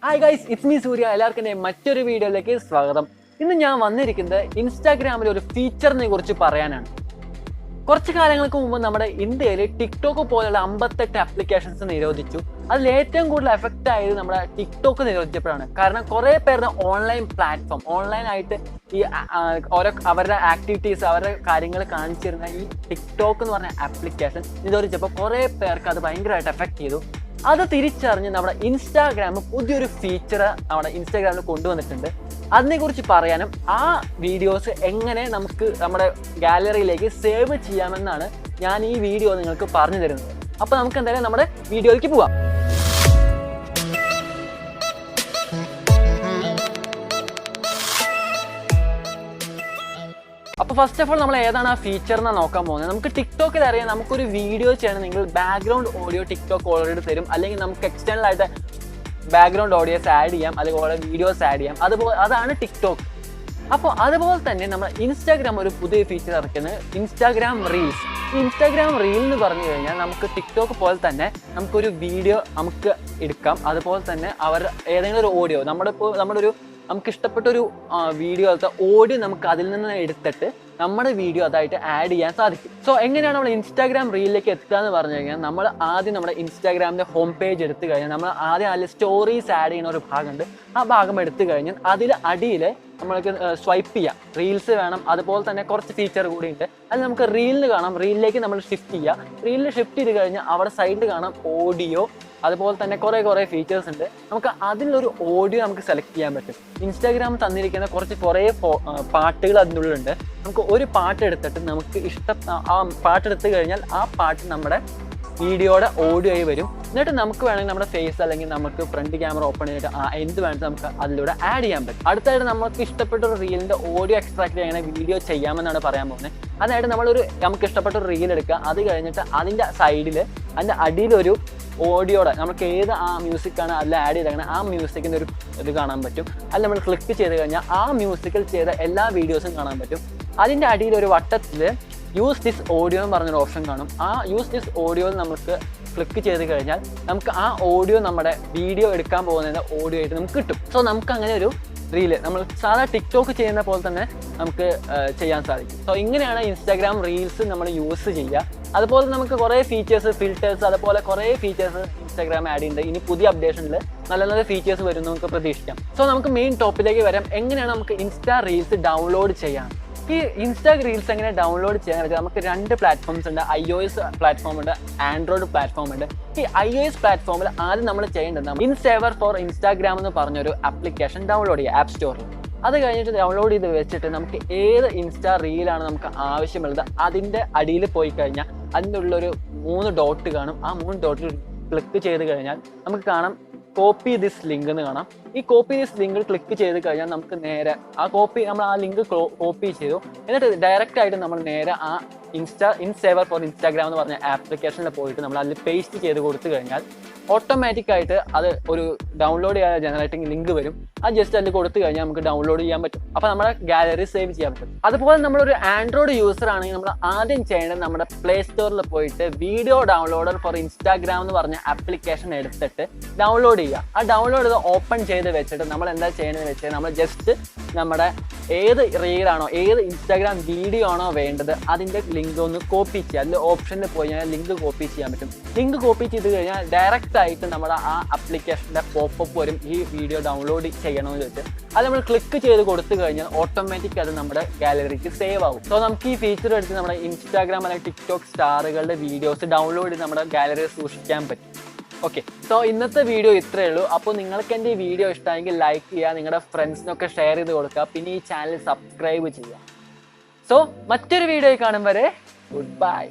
Hi guys, it's me സൂര്യ. എല്ലാവർക്കും എൻ്റെ മറ്റൊരു വീഡിയോയിലേക്ക് സ്വാഗതം. ഇന്ന് ഞാൻ വന്നിരിക്കുന്നത് ഇൻസ്റ്റാഗ്രാമിലെ ഒരു ഫീച്ചറിനെ കുറിച്ച് പറയാനാണ്. കുറച്ച് കാലങ്ങൾക്ക് മുമ്പ് നമ്മുടെ ഇന്ത്യയിൽ ടിക്ടോക്ക് പോലുള്ള 58 ആപ്ലിക്കേഷൻസ് നിരോധിച്ചു. അതിൽ ഏറ്റവും കൂടുതൽ എഫക്റ്റ് ആയത് നമ്മുടെ ടിക്ടോക്ക് നിരോധിച്ചപ്പോഴാണ്. കാരണം കുറേ പേരുടെ ഓൺലൈൻ പ്ലാറ്റ്ഫോം, ഓൺലൈനായിട്ട് ഈ ഓരോ അവരുടെ ആക്ടിവിറ്റീസ്, അവരുടെ കാര്യങ്ങൾ കാണിച്ചിരുന്ന ഈ ടിക്ടോക്ക് എന്ന് പറഞ്ഞ ആപ്ലിക്കേഷൻ നിരോധിച്ചപ്പോൾ കുറേ പേർക്ക് അത് ഭയങ്കരമായിട്ട് എഫക്റ്റ് ചെയ്തു. അത് തിരിച്ചറിഞ്ഞ് നമ്മുടെ ഇൻസ്റ്റാഗ്രാം പുതിയൊരു ഫീച്ചർ നമ്മുടെ ഇൻസ്റ്റാഗ്രാമിൽ കൊണ്ടുവന്നിട്ടുണ്ട്. അതിനെക്കുറിച്ച് പറയാനും ആ വീഡിയോസ് എങ്ങനെ നമുക്ക് നമ്മുടെ ഗാലറിയിലേക്ക് സേവ് ചെയ്യാമെന്നാണ് ഞാൻ ഈ വീഡിയോ നിങ്ങൾക്ക് പറഞ്ഞു തരുന്നത്. അപ്പോൾ നമുക്ക് എന്തായാലും നമ്മുടെ വീഡിയോയിലേക്ക് പോവാം. അപ്പോൾ ഫസ്റ്റ് ഓഫ് ഓൾ നമ്മൾ ഏതാണ് ആ ഫീച്ചർ എന്നാണ് നോക്കാൻ പോകുന്നത്. നമുക്ക് ടിക്ടോക്കിൽ അറിയാം, നമുക്കൊരു വീഡിയോ ചെയ്യണമെങ്കിൽ ബാക്ക്ഗ്രൗണ്ട് ഓഡിയോ ടിക്ടോക്ക് ഓൾറെഡി തരും, അല്ലെങ്കിൽ നമുക്ക് എക്സ്റ്റേണൽ ആയിട്ട് ബാക്ക്ഗ്രൗണ്ട് ഓഡിയോസ് ആഡ് ചെയ്യാം, അതുപോലെ വീഡിയോസ് ആഡ് ചെയ്യാം. അതാണ് ടിക്ടോക്ക്. അപ്പോൾ അതുപോലെ തന്നെ നമ്മൾ ഇൻസ്റ്റാഗ്രാം ഒരു പുതിയ ഫീച്ചർ ഇറക്കുന്നത് ഇൻസ്റ്റാഗ്രാം റീൽസ്. ഇൻസ്റ്റാഗ്രാം റീൽ എന്ന് പറഞ്ഞു കഴിഞ്ഞാൽ നമുക്ക് ടിക്ടോക്ക് പോലെ തന്നെ നമുക്കൊരു വീഡിയോ നമുക്ക് എടുക്കാം, അതുപോലെ തന്നെ ഏതെങ്കിലും ഒരു ഓഡിയോ നമുക്ക് ഇഷ്ടപ്പെട്ടൊരു വീഡിയോ പോലത്തെ ഓഡിയോ നമുക്ക് അതിൽ നിന്ന് എടുത്തിട്ട് നമ്മുടെ വീഡിയോ അതായിട്ട് ആഡ് ചെയ്യാൻ സാധിക്കും. സോ എങ്ങനെയാണ് നമ്മൾ ഇൻസ്റ്റാഗ്രാം റീലിലേക്ക് എത്തുക എന്ന് പറഞ്ഞു കഴിഞ്ഞാൽ, നമ്മൾ ആദ്യം നമ്മുടെ ഇൻസ്റ്റാഗ്രാമിൻ്റെ ഹോം പേജ് എടുത്തു കഴിഞ്ഞാൽ നമ്മൾ ആദ്യം അതിൽ സ്റ്റോറീസ് ആഡ് ചെയ്യുന്ന ഒരു ഭാഗമുണ്ട്. ആ ഭാഗം എടുത്തു കഴിഞ്ഞാൽ അതിൽ അടിയിൽ നമ്മൾക്ക് സ്വൈപ്പ് ചെയ്യാം. റീൽസ് വേണം, അതുപോലെ തന്നെ കുറച്ച് ഫീച്ചർ കൂടി ഉണ്ട്. അതിൽ നമുക്ക് റീലിന് കാണാം, റീലിലേക്ക് നമ്മൾ ഷിഫ്റ്റ് ചെയ്യുക. റീലിൽ ഷിഫ്റ്റ് ചെയ്ത് കഴിഞ്ഞാൽ അവിടെ സൈഡിൽ കാണാം ഓഡിയോ, അതുപോലെ തന്നെ കുറേ ഫീച്ചേഴ്സ് ഉണ്ട്. നമുക്ക് അതിലൊരു ഓഡിയോ നമുക്ക് സെലക്ട് ചെയ്യാൻ പറ്റും. ഇൻസ്റ്റാഗ്രാം തന്നിരിക്കുന്ന കുറേ പാട്ടുകൾ അതിനുള്ളിലുണ്ട്. നമുക്ക് ഒരു പാട്ട് എടുത്തിട്ട് നമുക്ക് ആ പാട്ടെടുത്ത് കഴിഞ്ഞാൽ ആ പാട്ട് നമ്മുടെ വീഡിയോയുടെ ഓഡിയോ ആയി വരും. എന്നിട്ട് നമുക്ക് വേണമെങ്കിൽ നമ്മുടെ ഫേസ് അല്ലെങ്കിൽ നമുക്ക് ഫ്രണ്ട് ക്യാമറ ഓപ്പൺ ചെയ്തിട്ട് എന്ത് വേണമെങ്കിൽ നമുക്ക് അതിലൂടെ ആഡ് ചെയ്യാൻ പറ്റും. അടുത്തായിട്ട് നമുക്ക് ഇഷ്ടപ്പെട്ട ഒരു റീലിൻ്റെ ഓഡിയോ എക്സ്ട്രാക്ട് ചെയ്യാൻ വീഡിയോ ചെയ്യാമെന്നാണ് പറയാൻ പോകുന്നത്. അതായത് നമുക്ക് ഇഷ്ടപ്പെട്ട ഒരു റീൽ എടുക്കുക, അത് കഴിഞ്ഞിട്ട് അതിൻ്റെ സൈഡിൽ അതിൻ്റെ അടിയിലൊരു ഓഡിയോടെ നമുക്ക് ഏത് ആ മ്യൂസിക്കാണ് അതിൽ ആഡ് ചെയ്തേക്കണം ആ മ്യൂസിക്കിൻ്റെ ഒരു ഇത് കാണാൻ പറ്റും. അതിൽ നമ്മൾ ക്ലിക്ക് ചെയ്ത് കഴിഞ്ഞാൽ ആ മ്യൂസിക്കിൽ ചെയ്ത എല്ലാ വീഡിയോസും കാണാൻ പറ്റും. അതിൻ്റെ അടിയിൽ ഒരു വട്ടത്തിൽ യൂസ് ദിസ് ഓഡിയോ എന്ന് പറഞ്ഞൊരു ഓപ്ഷൻ കാണും. ആ യൂസ് ദിസ് ഓഡിയോയിൽ നമുക്ക് ക്ലിക്ക് ചെയ്ത് കഴിഞ്ഞാൽ നമുക്ക് ആ ഓഡിയോ നമ്മുടെ വീഡിയോ എടുക്കാൻ പോകുന്നതിൻ്റെ ഓഡിയോ ആയിട്ട് നമുക്ക് കിട്ടും. സോ നമുക്ക് അങ്ങനെ ഒരു റീല് നമ്മൾ സാധാ ടിക്ടോക്ക് ചെയ്യുന്ന പോലെ തന്നെ നമുക്ക് ചെയ്യാൻ സാധിക്കും. സോ ഇങ്ങനെയാണ് ഇൻസ്റ്റാഗ്രാം റീൽസ് നമ്മൾ യൂസ് ചെയ്യുക. അതുപോലെ നമുക്ക് കുറേ ഫീച്ചേഴ്സ്, ഫിൽറ്റേഴ്സ്, അതുപോലെ കുറേ ഫീച്ചേഴ്സ് ഇൻസ്റ്റാഗ്രാം ആഡ് ചെയ്യുന്നുണ്ട്. ഇനി പുതിയ അപ്ഡേഷനിൽ നല്ല ഫീച്ചേഴ്സ് വരും നമുക്ക് പ്രതീക്ഷിക്കാം. സോ നമുക്ക് മെയിൻ ടോപ്പിലേക്ക് വരാം. എങ്ങനെയാണ് നമുക്ക് ഇൻസ്റ്റാ റീൽസ് ഡൗൺലോഡ് ചെയ്യാം? ഈ ഇൻസ്റ്റാ റീൽസ് എങ്ങനെ ഡൗൺലോഡ് ചെയ്യാൻ പറ്റുക? നമുക്ക് 2 പ്ലാറ്റ്ഫോംസ് ഉണ്ട്. iOS പ്ലാറ്റ്ഫോം ഉണ്ട്, ആൻഡ്രോയിഡ് പ്ലാറ്റ്ഫോം ഉണ്ട്. ഈ iOS പ്ലാറ്റ്ഫോമിൽ ആദ്യം നമ്മൾ ചെയ്യേണ്ടത് ഇൻസേവർ ഫോർ ഇൻസ്റ്റാഗ്രാം എന്ന് പറഞ്ഞൊരു ആപ്ലിക്കേഷൻ ഡൗൺലോഡ് ചെയ്യുക ആപ്പ് സ്റ്റോറിൽ. അത് കഴിഞ്ഞിട്ട് ഡൗൺലോഡ് ചെയ്ത് വെച്ചിട്ട് നമുക്ക് ഏത് ഇൻസ്റ്റാ റീലാണ് നമുക്ക് ആവശ്യമുള്ളത് അതിൻ്റെ അടിയിൽ പോയി കഴിഞ്ഞാൽ അതിൻ്റെ ഉള്ളൊരു 3 ഡോട്ട് കാണും. ആ 3 ഡോട്ടിൽ ക്ലിക്ക് ചെയ്ത് കഴിഞ്ഞാൽ നമുക്ക് കാണാം കോപ്പി ദിസ് ലിങ്ക് എന്ന് കാണാം. ഈ കോപ്പി ദിസ് ലിങ്കിൽ ക്ലിക്ക് ചെയ്ത് കഴിഞ്ഞാൽ നമുക്ക് നേരെ നമ്മൾ ആ ലിങ്ക് കോപ്പി ചെയ്തു. എന്നിട്ട് ഡയറക്റ്റ് ആയിട്ട് നമ്മൾ നേരെ ആ ഇൻസേവർ ഫോർ ഇൻസ്റ്റാഗ്രാം എന്ന് പറഞ്ഞ ആപ്ലിക്കേഷനിൽ പോയിട്ട് നമ്മൾ അതിൽ പേസ്റ്റ് ചെയ്ത് കൊടുത്തു കഴിഞ്ഞാൽ ഓട്ടോമാറ്റിക്കായിട്ട് അത് ഒരു ഡൗൺലോഡ് ചെയ്യാൻ ജനറേറ്റിംഗ് ലിങ്ക് വരും. അത് ജസ്റ്റ് അതിൽ കൊടുത്തു കഴിഞ്ഞാൽ നമുക്ക് ഡൗൺലോഡ് ചെയ്യാൻ പറ്റും. അപ്പോൾ നമ്മുടെ ഗാലറി സേവ് ചെയ്യാൻ പറ്റും. അതുപോലെ നമ്മളൊരു ആൻഡ്രോയിഡ് യൂസർ ആണെങ്കിൽ നമ്മൾ ആദ്യം ചെയ്യേണ്ടത് നമ്മുടെ പ്ലേ സ്റ്റോറിൽ പോയിട്ട് വീഡിയോ ഡൗൺലോഡർ ഫോർ ഇൻസ്റ്റാഗ്രാം എന്ന് പറഞ്ഞ ആപ്ലിക്കേഷൻ എടുത്തിട്ട് ഡൗൺലോഡ് ചെയ്യുക. ആ ഡൗൺലോഡ് ചെയ്ത് ഓപ്പൺ ചെയ്ത് വെച്ചിട്ട് നമ്മൾ എന്താ ചെയ്യുന്നത് വെച്ചാൽ നമ്മൾ ജസ്റ്റ് നമ്മുടെ ഏത് റീലാണോ, ഏത് ഇൻസ്റ്റാഗ്രാം വീഡിയോ ആണോ വേണ്ടത് അതിൻ്റെ ലിങ്ക് ഒന്ന് കോപ്പി ചെയ്യുക. അതിൽ ഓപ്ഷനിൽ പോയി കഴിഞ്ഞാൽ ലിങ്ക് കോപ്പി ചെയ്യാൻ പറ്റും. ലിങ്ക് കോപ്പി ചെയ്ത് കഴിഞ്ഞാൽ ഡയറക്റ്റ് ആയിട്ട് നമ്മുടെ ആ ആപ്ലിക്കേഷൻ്റെ പോപ്പപ്പ് വരും ഈ വീഡിയോ ഡൗൺലോഡ് ചെയ്യണമെന്ന് വെച്ച്. അത് നമ്മൾ ക്ലിക്ക് ചെയ്ത് കൊടുത്തു കഴിഞ്ഞാൽ ഓട്ടോമാറ്റിക് അത് നമ്മുടെ ഗാലറിക്ക് സേവ് ആവും. സോ നമുക്ക് ഈ ഫീച്ചർ എടുത്ത് നമ്മുടെ ഇൻസ്റ്റാഗ്രാം അല്ലെങ്കിൽ ടിക്ടോക്ക് സ്റ്റാറുകളുടെ വീഡിയോസ് ഡൗൺലോഡ് ചെയ്ത് നമ്മുടെ ഗാലറിയിൽ സൂക്ഷിക്കാൻ പറ്റും. ഓക്കെ, സോ ഇന്നത്തെ വീഡിയോ ഇത്രയേ ഉള്ളൂ. അപ്പോൾ നിങ്ങൾക്ക് എൻ്റെ ഈ വീഡിയോ ഇഷ്ടമായെങ്കിൽ ലൈക്ക് ചെയ്യുക, നിങ്ങളുടെ ഫ്രണ്ട്സിനൊക്കെ ഷെയർ ചെയ്ത് കൊടുക്കുക, പിന്നെ ഈ ചാനൽ സബ്സ്ക്രൈബ് ചെയ്യുക. സോ മറ്റൊരു വീഡിയോ കാണും വരെ ഗുഡ് ബൈ.